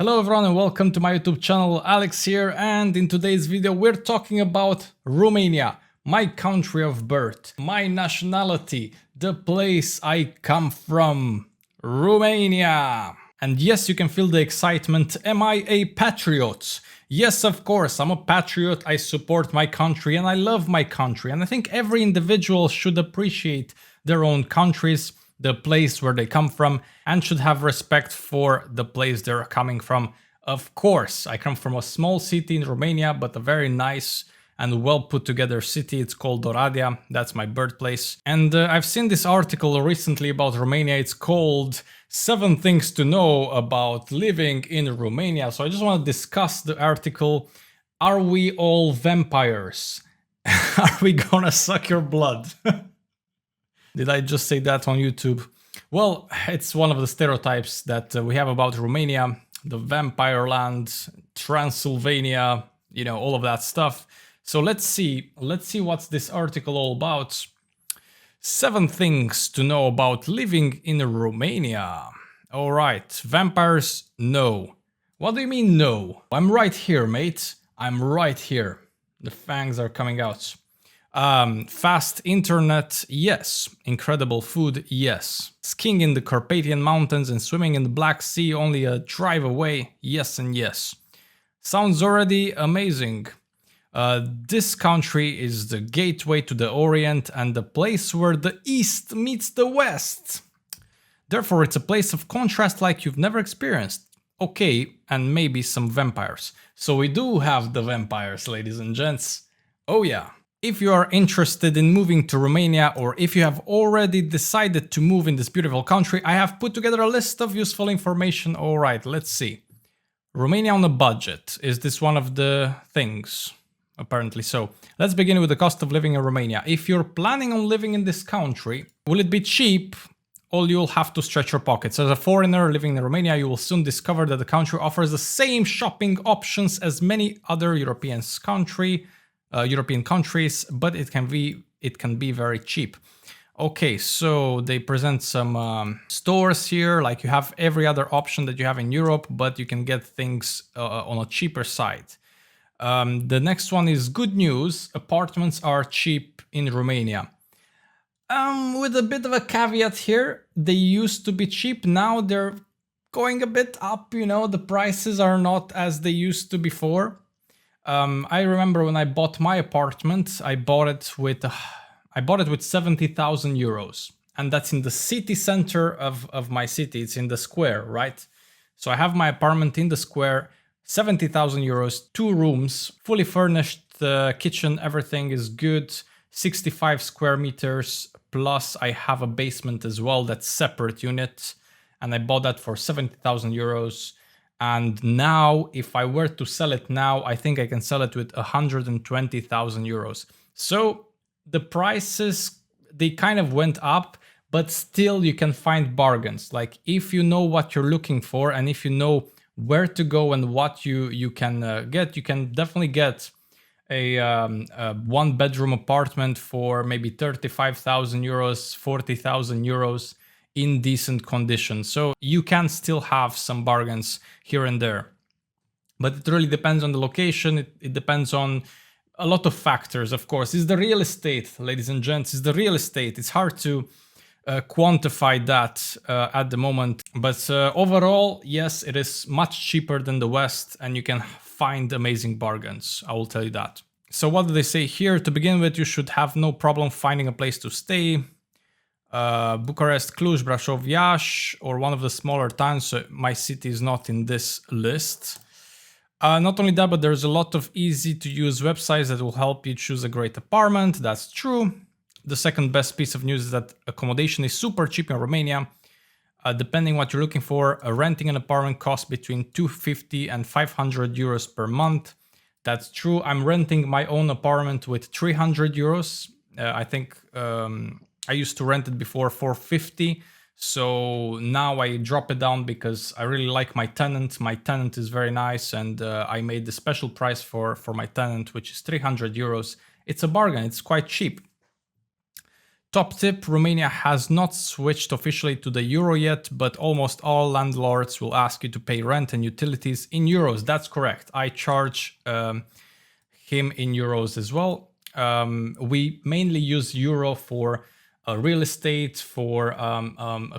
Hello everyone and welcome to my YouTube channel, Alex here, and in today's video we're talking about Romania, my country of birth, my nationality, the place I come from, Romania. And yes, you can feel the excitement. Am I a patriot? Yes, of course, I'm a patriot. I support my country and I love my country. And I think every individual should appreciate their own countries, the place where they come from, and should have respect for the place they're coming from. Of course, I come from a small city in Romania, but a very nice and well put together city. It's called Oradea. That's my birthplace. And I've seen this article recently about Romania. It's called 7 Things to Know About Living in Romania. So I just want to discuss the article. Are we all vampires? Are we gonna suck your blood? Did I just say that on YouTube? Well, it's one of the stereotypes that we have about Romania, the vampire land, Transylvania, you know, all of that stuff. So let's see what's this article all about. 7 things to know about living in Romania. All right, vampires, no. What do you mean no? I'm right here, mate. I'm right here. The fangs are coming out. Fast internet, yes. Incredible food, yes. Skiing in the Carpathian Mountains and swimming in the Black Sea only a drive away, yes and yes. Sounds already amazing. This country is the gateway to the Orient and the place where the East meets the West. Therefore, it's a place of contrast like you've never experienced. Okay, and maybe some vampires. So we do have the vampires, ladies and gents. Oh yeah. If you are interested in moving to Romania, or if you have already decided to move in this beautiful country, I have put together a list of useful information. All right, let's see. Romania on a budget. Is this one of the things? Apparently so. Let's begin with the cost of living in Romania. If you're planning on living in this country, will it be cheap? Or you'll have to stretch your pockets. As a foreigner living in Romania, you will soon discover that the country offers the same shopping options as many other European countries, but it can be very cheap. Okay, so they present some stores here, like you have every other option that you have in Europe, but you can get things on a cheaper side. The next one is good news. Apartments are cheap in Romania. With a bit of a caveat here, they used to be cheap, now they're going a bit up, you know, the prices are not as they used to before. I remember when I bought my apartment, I bought it with 70,000 euros, and that's in the city center of my city. It's in the square, right? So I have my apartment in the square, 70,000 euros, 2 rooms, fully furnished, kitchen, everything is good, 65 square meters, plus I have a basement as well, that's separate unit, and I bought that for 70,000 euros. And now, if I were to sell it now, I think I can sell it with 120,000 euros. So the prices, they kind of went up, but still you can find bargains. Like if you know what you're looking for and if you know where to go and what you can get, you can definitely get a 1-bedroom apartment for maybe 35,000 euros, 40,000 euros. In decent condition. So you can still have some bargains here and there. But it really depends on the location. It depends on a lot of factors, of course. It's the real estate, ladies and gents. It's the real estate. It's hard to quantify that at the moment. But overall, yes, it is much cheaper than the West and you can find amazing bargains. I will tell you that. So what do they say here? To begin with, you should have no problem finding a place to stay. Bucharest, Cluj, Brașov, Iași, or one of the smaller towns. So my city is not in this list. Not only that, but there's a lot of easy to use websites that will help you choose a great apartment. That's true. The second best piece of news is that accommodation is super cheap in Romania. Depending what you're looking for, renting an apartment costs between 250 and 500 euros per month. That's true. I'm renting my own apartment with 300 euros. I think I used to rent it before for 450, so now I drop it down because I really like my tenant. My tenant is very nice, and I made the special price for my tenant, which is 300 euros. It's a bargain, it's quite cheap. Top tip, Romania has not switched officially to the euro yet, but almost all landlords will ask you to pay rent and utilities in euros. That's correct. I charge him in euros as well. We mainly use euro for real estate, for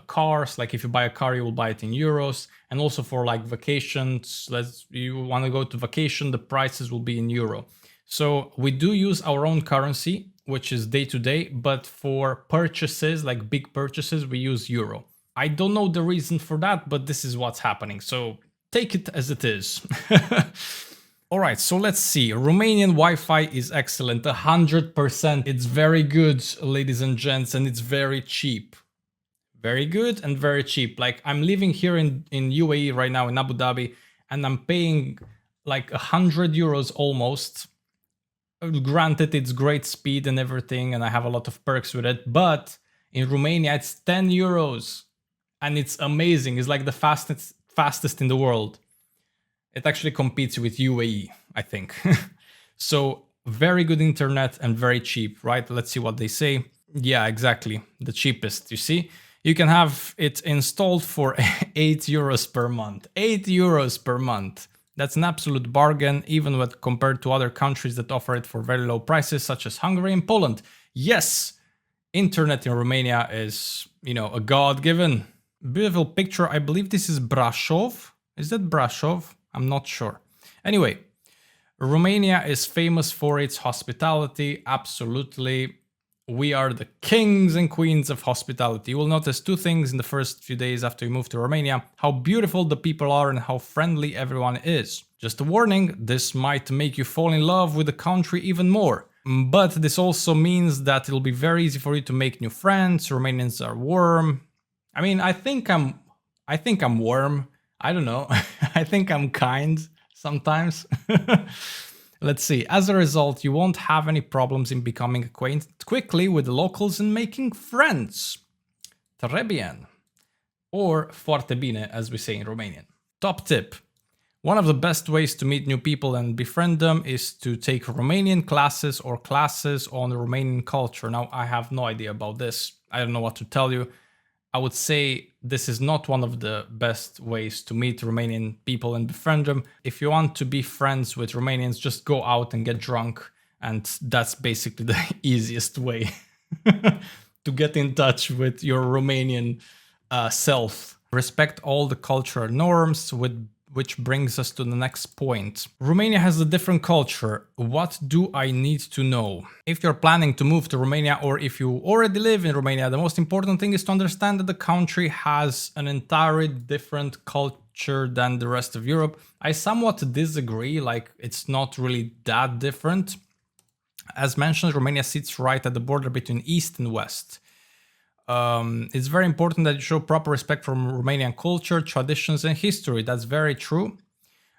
cars. Like if you buy a car, you will buy it in euros, and also for like vacations. You want to go to vacation, the prices will be in euro. So we do use our own currency, which is day to day, but for purchases, like big purchases, we use euro. I don't know the reason for that, but this is what's happening. So take it as it is. All right, so let's see. Romanian Wi-Fi is excellent, 100%. It's very good, ladies and gents, and it's very cheap. Very good and very cheap. Like I'm living here in UAE right now in Abu Dhabi, and I'm paying like 100 euros almost. Granted, it's great speed and everything, and I have a lot of perks with it, but in Romania, it's 10 euros, and it's amazing. It's like the fastest in the world. It actually competes with UAE, I think. So very good internet and very cheap, right? Let's see what they say. Yeah, exactly. The cheapest, you see? You can have it installed for 8 euros per month. 8 euros per month. That's an absolute bargain, even when compared to other countries that offer it for very low prices, such as Hungary and Poland. Yes, internet in Romania is, you know, a God-given. Beautiful picture. I believe this is Brasov. Is that Brasov? I'm not sure. Anyway, Romania is famous for its hospitality. Absolutely. We are the kings and queens of hospitality. You will notice two things in the first few days after you move to Romania: how beautiful the people are and how friendly everyone is. Just a warning, this might make you fall in love with the country even more. But this also means that it'll be very easy for you to make new friends. Romanians are warm. I mean, I think I'm warm. I don't know. I think I'm kind sometimes. Let's see. As a result, you won't have any problems in becoming acquainted quickly with the locals and making friends. Très bien. Or foarte bine, as we say in Romanian. Top tip. One of the best ways to meet new people and befriend them is to take Romanian classes or classes on Romanian culture. Now, I have no idea about this. I don't know what to tell you. I would say this is not one of the best ways to meet Romanian people and befriend them. If you want to be friends with Romanians, just go out and get drunk. And that's basically the easiest way to get in touch with your Romanian self. Respect all the cultural norms, which brings us to the next point. Romania has a different culture. What do I need to know? If you're planning to move to Romania, or if you already live in Romania, the most important thing is to understand that the country has an entirely different culture than the rest of Europe. I somewhat disagree, like it's not really that different. As mentioned, Romania sits right at the border between East and West. It's very important that you show proper respect for Romanian culture, traditions, and history. That's very true.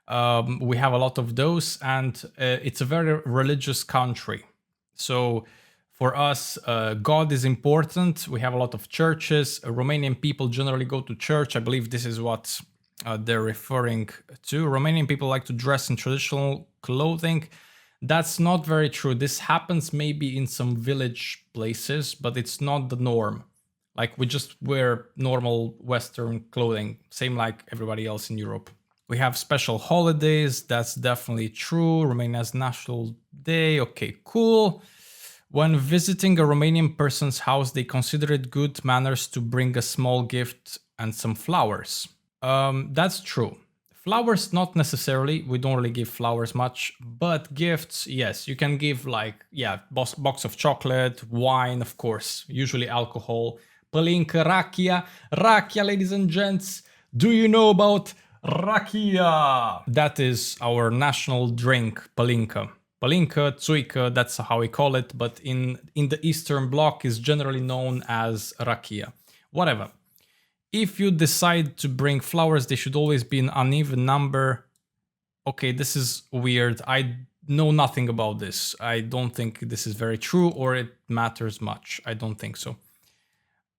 We have a lot of those, and it's a very religious country. So for us, God is important. We have a lot of churches. Romanian people generally go to church. I believe this is what they're referring to. Romanian people like to dress in traditional clothing. That's not very true. This happens maybe in some village places, but it's not the norm. Like we just wear normal Western clothing, same like everybody else in Europe. We have special holidays, that's definitely true. Romania's National Day, okay, cool. When visiting a Romanian person's house, they consider it good manners to bring a small gift and some flowers. That's true. Flowers, not necessarily. We don't really give flowers much, but gifts, yes. You can give like, yeah, box of chocolate, wine, of course, usually alcohol. Palinka, rakia. Rakia, ladies and gents. Do you know about rakia? That is our national drink, palinka. Palinka, tsuika, that's how we call it, but in the Eastern Bloc is generally known as rakia. Whatever. If you decide to bring flowers, they should always be an uneven number. Okay, this is weird. I know nothing about this. I don't think this is very true or it matters much. I don't think so.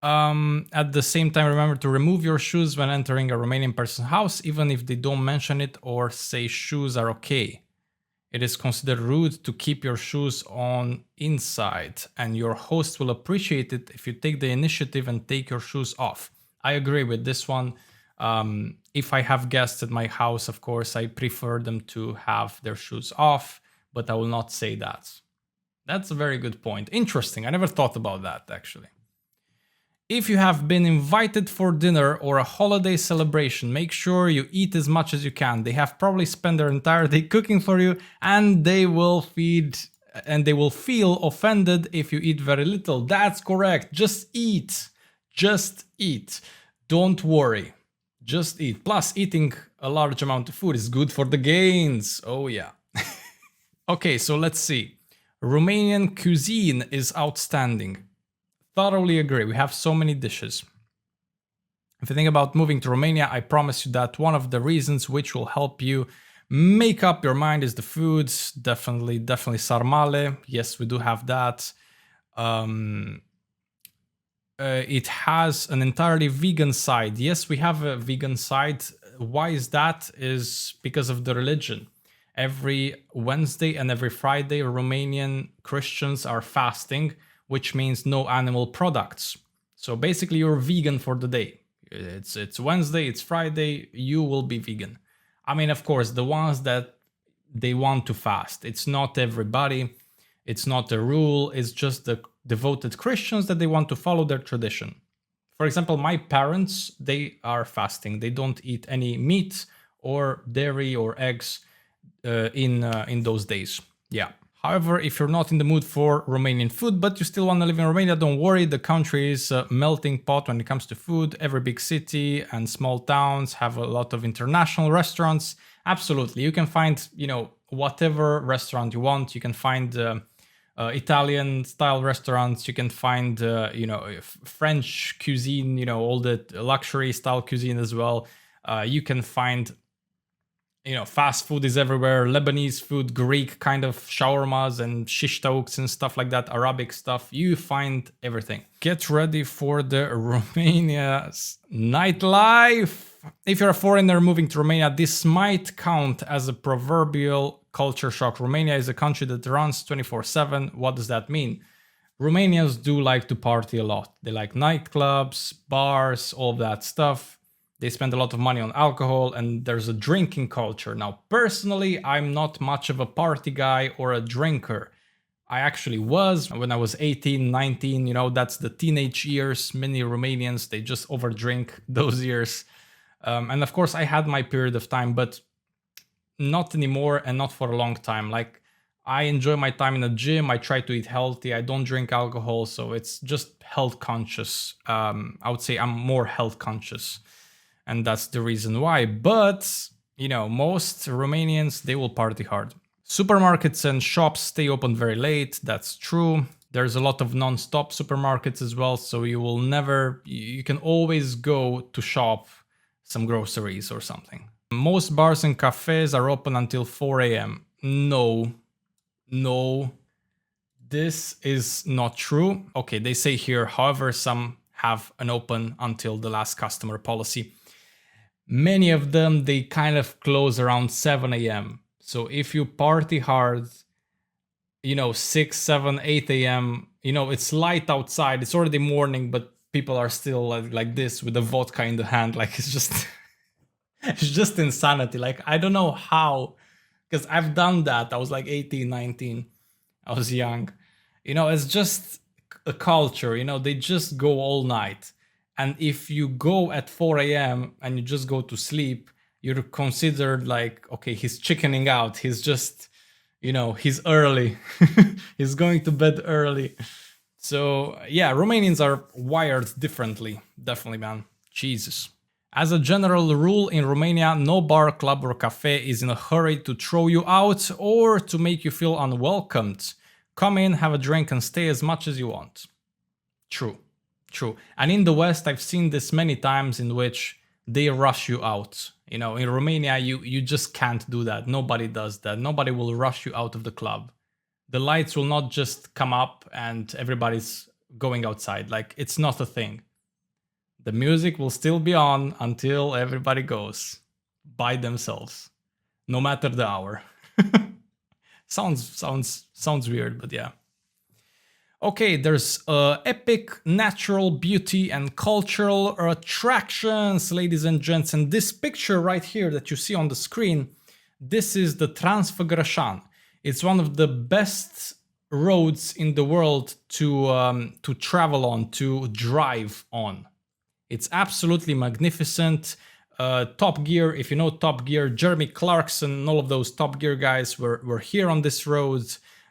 At the same time, remember to remove your shoes when entering a Romanian person's house, even if they don't mention it or say shoes are okay. It is considered rude to keep your shoes on inside, and your host will appreciate it if you take the initiative and take your shoes off. I agree with this one. If I have guests at my house, of course, I prefer them to have their shoes off, but I will not say that. That's a very good point. Interesting. I never thought about that, actually. If you have been invited for dinner or a holiday celebration, make sure you eat as much as you can. They have probably spent their entire day cooking for you, and they will feel offended if you eat very little. That's correct. Just eat. Just eat. Don't worry. Just eat. Plus, eating a large amount of food is good for the gains. Oh yeah. Okay, so let's see. Romanian cuisine is outstanding. Thoroughly agree. We have so many dishes. If you think about moving to Romania, I promise you that one of the reasons which will help you make up your mind is the foods. Definitely sarmale. Yes, we do have that. It has an entirely vegan side. Yes, we have a vegan side. Why is that? Is because of the religion. Every Wednesday and every Friday, Romanian Christians are fasting, which means no animal products. So basically you're vegan for the day. It's Wednesday, it's Friday, you will be vegan. I mean, of course, the ones that they want to fast. It's not everybody. It's not a rule. It's just the devoted Christians that they want to follow their tradition. For example, my parents, they are fasting. They don't eat any meat or dairy or eggs in those days. Yeah. However, if you're not in the mood for Romanian food, but you still want to live in Romania, don't worry. The country is a melting pot when it comes to food. Every big city and small towns have a lot of international restaurants. Absolutely. You can find, whatever restaurant you want. You can find Italian style restaurants. You can find, French cuisine, all the luxury style cuisine as well. You can find fast food is everywhere. Lebanese food, Greek kind of shawarmas and shish tauks and stuff like that, Arabic stuff. You find everything. Get ready for the Romania's nightlife. If you're a foreigner moving to Romania, this might count as a proverbial culture shock. Romania is a country that runs 24/7. What does that mean? Romanians do like to party a lot. They like nightclubs, bars, all of that stuff. They spend a lot of money on alcohol, and there's a drinking culture. Now, personally, I'm not much of a party guy or a drinker. I actually was when I was 18, 19, that's the teenage years. Many Romanians, they just overdrink those years. And of course, I had my period of time, but not anymore and not for a long time. Like, I enjoy my time in the gym. I try to eat healthy. I don't drink alcohol, so it's just health conscious. I would say I'm more health conscious. And that's the reason why. But, most Romanians, they will party hard. Supermarkets and shops stay open very late. That's true. There's a lot of non-stop supermarkets as well. So you can always go to shop some groceries or something. Most bars and cafes are open until 4 a.m. No, this is not true. Okay, they say here, however, some have an open until the last customer policy. Many of them, they kind of close around 7 a.m. So if you party hard, 6, 7, 8 a.m., it's light outside. It's already morning, but people are still like this with the vodka in the hand. Like, it's just, it's just insanity. Like, I don't know how, because I've done that. I was like 18, 19. I was young. It's just a culture, they just go all night. And if you go at 4 a.m. and you just go to sleep, you're considered like, okay, he's chickening out. He's just, he's early. He's going to bed early. So yeah, Romanians are wired differently. Definitely, man. Jesus. As a general rule in Romania, no bar, club or cafe is in a hurry to throw you out or to make you feel unwelcomed. Come in, have a drink and stay as much as you want. True. And in the West, I've seen this many times in which they rush you out. In Romania, you just can't do that. Nobody does that. Nobody will rush you out of the club. The lights will not just come up and everybody's going outside. Like, it's not a thing. The music will still be on until everybody goes by themselves, no matter the hour. Sounds weird, but yeah. Okay, there's epic natural beauty and cultural attractions, ladies and gents. And this picture right here that you see on the screen, this is the Transfăgărășan. It's one of the best roads in the world to travel on, to drive on. It's absolutely magnificent. Top Gear, if you know Top Gear, Jeremy Clarkson, all of those Top Gear guys were here on this road.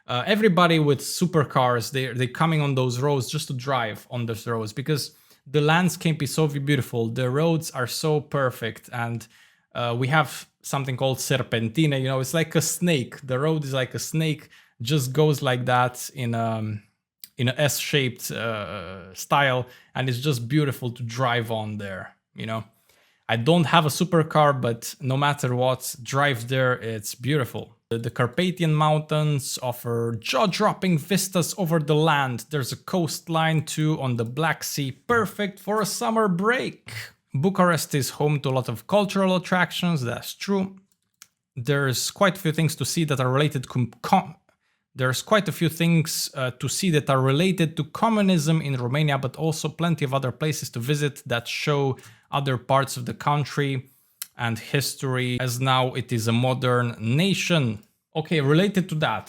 Everybody with supercars, they're coming on those roads just to drive on those roads because the landscape is so beautiful. The roads are so perfect, and we have something called serpentine. You know, it's like a snake. The road is like a snake, just goes like that in a S-shaped style, and it's just beautiful to drive on there. You know, I don't have a supercar, but no matter what, drive there, it's beautiful. The Carpathian Mountains offer jaw-dropping vistas over the land. There's a coastline too on the Black Sea, perfect for a summer break. Bucharest is home to a lot of cultural attractions, that's true. There's quite a few things to see that are related to communism in Romania, but also plenty of other places to visit that show other parts of the country and history, as now it is a modern nation. Okay, related to that,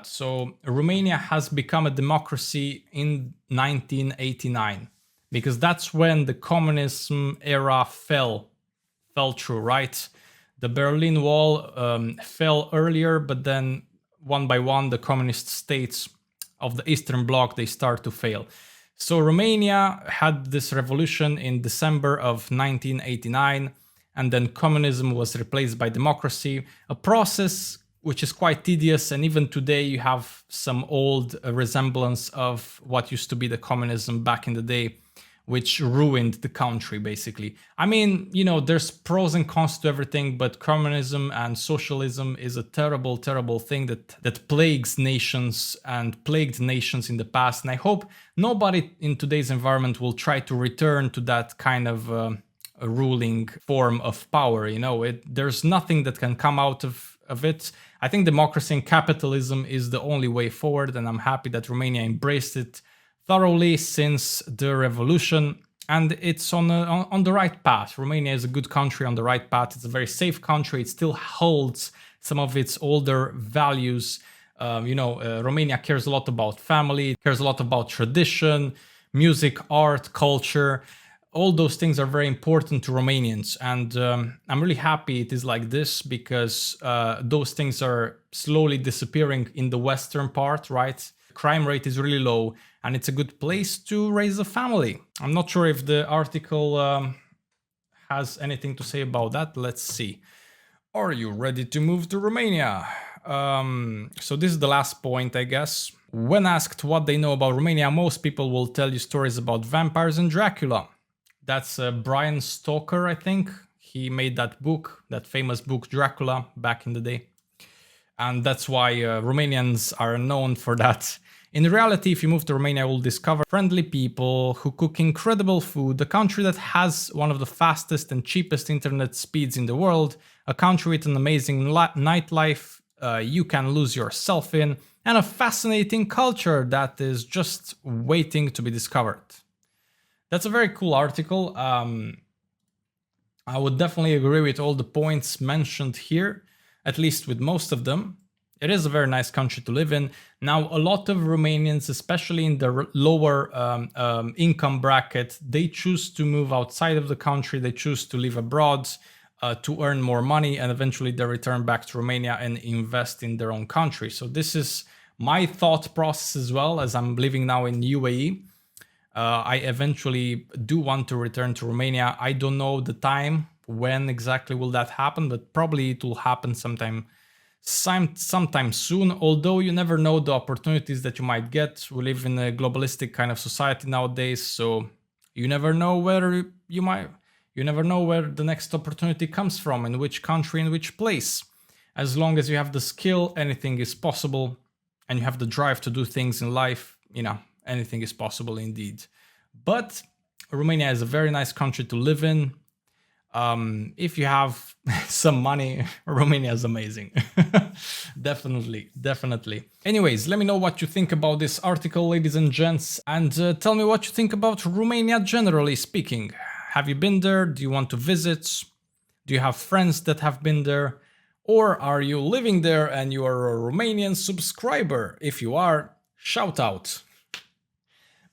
so Romania has become a democracy in 1989, because that's when the communism era fell through, right? The Berlin Wall fell earlier, but then one by one, the communist states of the Eastern Bloc, they start to fail. So Romania had this revolution in December of 1989, and then communism was replaced by democracy, a process which is quite tedious, and even today you have some old resemblance of what used to be the communism back in the day, which ruined the country, basically. I mean, you know, there's pros and cons to everything, but communism and socialism is a terrible, terrible thing that plagues nations and plagued nations in the past. And I hope nobody in today's environment will try to return to that kind of a ruling form of power. You know, there's nothing that can come out of it. I think democracy and capitalism is the only way forward, and I'm happy that Romania embraced it thoroughly since the revolution, and it's on the right path. Romania is a good country on the right path. It's a very safe country. It still holds some of its older values. Romania cares a lot about family, cares a lot about tradition, music, art, culture. All those things are very important to Romanians, and I'm really happy it is like this, because those things are slowly disappearing in the western part, right? Crime rate is really low, and it's a good place to raise a family. I'm not sure if the article has anything to say about that. Let's see. Are you ready to move to Romania? So this is the last point, I guess. When asked what they know about Romania, most people will tell you stories about vampires and Dracula. That's Brian Stoker, I think. He made that book, that famous book Dracula, back in the day. And that's why Romanians are known for that. In reality, if you move to Romania, you will discover friendly people who cook incredible food, a country that has one of the fastest and cheapest internet speeds in the world, a country with an amazing nightlife you can lose yourself in, and a fascinating culture that is just waiting to be discovered. That's a very cool article. I would definitely agree with all the points mentioned here, at least with most of them. It is a very nice country to live in. Now, a lot of Romanians, especially in the lower income bracket, they choose to move outside of the country. They choose to live abroad to earn more money, and eventually they return back to Romania and invest in their own country. So this is my thought process as well, as I'm living now in UAE. I eventually do want to return to Romania. I don't know the time, when exactly will that happen, but probably it will happen sometime soon, although you never know the opportunities that you might get. We live in a globalistic kind of society nowadays, so you never know where the next opportunity comes from, in which country, in which place. As long as you have the skill, anything is possible, and you have the drive to do things in life, anything is possible indeed. But Romania is a very nice country to live in. If you have some money, Romania is amazing. Definitely, definitely. Anyways, let me know what you think about this article, ladies and gents, and tell me what you think about Romania generally speaking. Have you been there? Do you want to visit? Do you have friends that have been there? Or are you living there and you are a Romanian subscriber? If you are, shout out.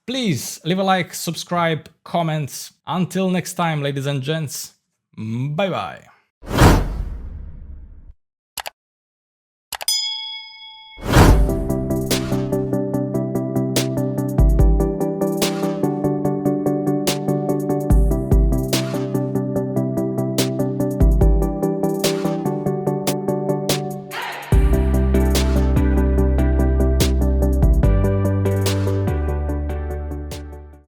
Please leave a like, subscribe, comment. Until next time, ladies and gents. Bye bye.